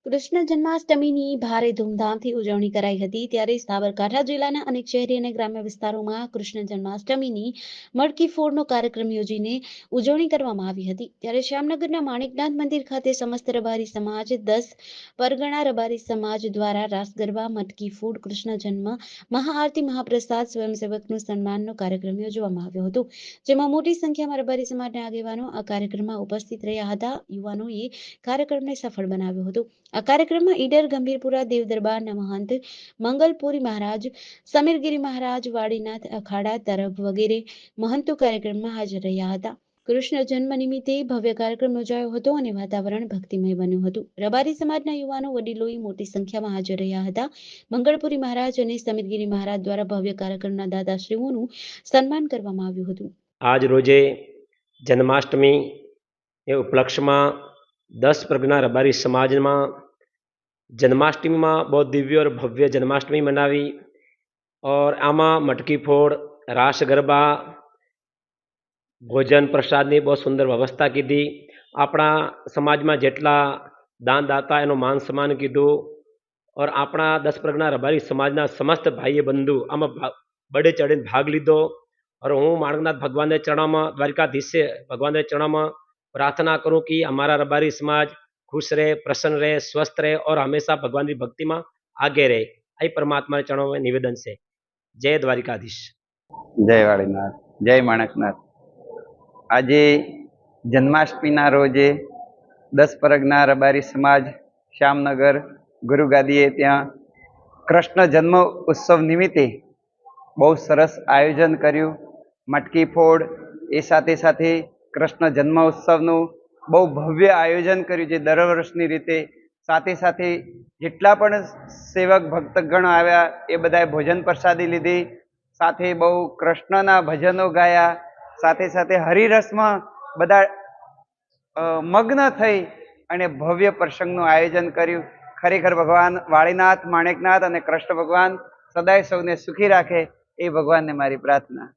કૃષ્ણ જન્માષ્ટમીની ભારે ધૂમધામથી ઉજવણી કરાઈ હતી ત્યારે સાબરકાંઠા જિલ્લાના અનેક શહેરી અને ગ્રામ્ય વિસ્તારોમાં કૃષ્ણ જન્માષ્ટમીની મટકી ફોડનો કાર્યક્રમ યોજીને ઉજવણી કરવામાં આવી હતી ત્યારે શ્યામનગરના માણિકનાથ મંદિર ખાતે સમસ્ત રબારી સમાજ 10 પરગણા રબારી સમાજ દ્વારા રાસ ગરબા મટકી ફોડ કૃષ્ણ જન્મ મહાઆરતી મહાપ્રસાદ સ્વયંસેવકનું સન્માનનો કાર્યક્રમ યોજવામાં આવ્યો હતો જેમાં મોટી સંખ્યામાં રબારી સમાજના આગેવાનો આ કાર્યક્રમમાં ઉપસ્થિત રહ્યા હતા યુવાનોએ કાર્યક્રમને સફળ બનાવ્યો હતો આ કાર્યક્રમમાં ઈડર ગંભીરપુરા દેવ દરબારના મહંત મંગલપુરી મહારાજ સમીરગીરી મહારાજ વાડીનાથ અખાડા તરફ વગેરે મહંતો કાર્યક્રમમાં હાજર રહ્યા હતા કૃષ્ણ જન્મ નિમિત્તે ભવ્ય કાર્યક્રમ યોજાયો હતો અને વાતાવરણ ભક્તિમય બન્યું હતું રબારી સમાજના યુવાનો વડીલોએ મોટી સંખ્યામાં હાજર રહ્યા હતા મંગળપુરી મહારાજ અને સમીરગીરી મહારાજ દ્વારા ભવ્ય કાર્યક્રમના દાદાશ્રીઓનું સન્માન કરવામાં આવ્યું હતું આજ રોજે જન્માષ્ટમી એ ઉપલક્ષ્યમાં 10 પરગના રબારી સમાજમાં जन्माष्टमी में बहुत दिव्य और भव्य जन्माष्टमी मनावी और आमा मटकी फोड़ रास गरबा भोजन प्रसाद की बहुत सुंदर व्यवस्था की थी। अपना समाज में जेटला दानदाता एनो मान सम्मान कीधु और अपना 10 परगना रबारी समाजना समस्त भाई बंधु आम बड़े चढ़ी भाग लीधो और हूँ माणकनाथ भगवान के चरणों में द्वारकाधीश भगवान के चरणों में प्रार्थना करूँ कि अमारा रबारी समाज खुश रहे, प्रसन्न रहे, स्वस्थ रहे और हमेशा भगवान की भक्ति में आगे रहे। आई परमात्मा के चरणों में निवेदन से जय द्वारिकाधीश। जय वाड़ीनाथ, जय माणकनाथ। आज जन्माष्टमी रोजे 10 परगना रबारी समाज श्यामनगर गुरुगादीए त्या कृष्ण जन्म उत्सव निमित्ते बहुत सरस आयोजन कर्યું। मटकी फोड़ ए साथे साथे कृष्ण जन्म उत्सवનું बहु भव्य आयोजन कर्યું जे दर वर्षनी रीते साथे साथे जेटला पण सेवक भक्तगण आव्या ए बधाए भोजन प्रसादी लीधी, साथे बहु कृष्णना भजनो गाया, साथे साथे हरिरसमां बधा मग्न थई अने भव्य प्रसंगનું आयोजन कर्યું। खरेखर भगवान वाळीनाथ माणिकनाथ अने कृष्ण भगवान सदाय सौने सुखी राखे ए भगवान ने मारी प्रार्थना।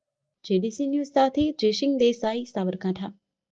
जेडीसी न्यूज़ साथी जयसिंह देसाई साबरकांठा।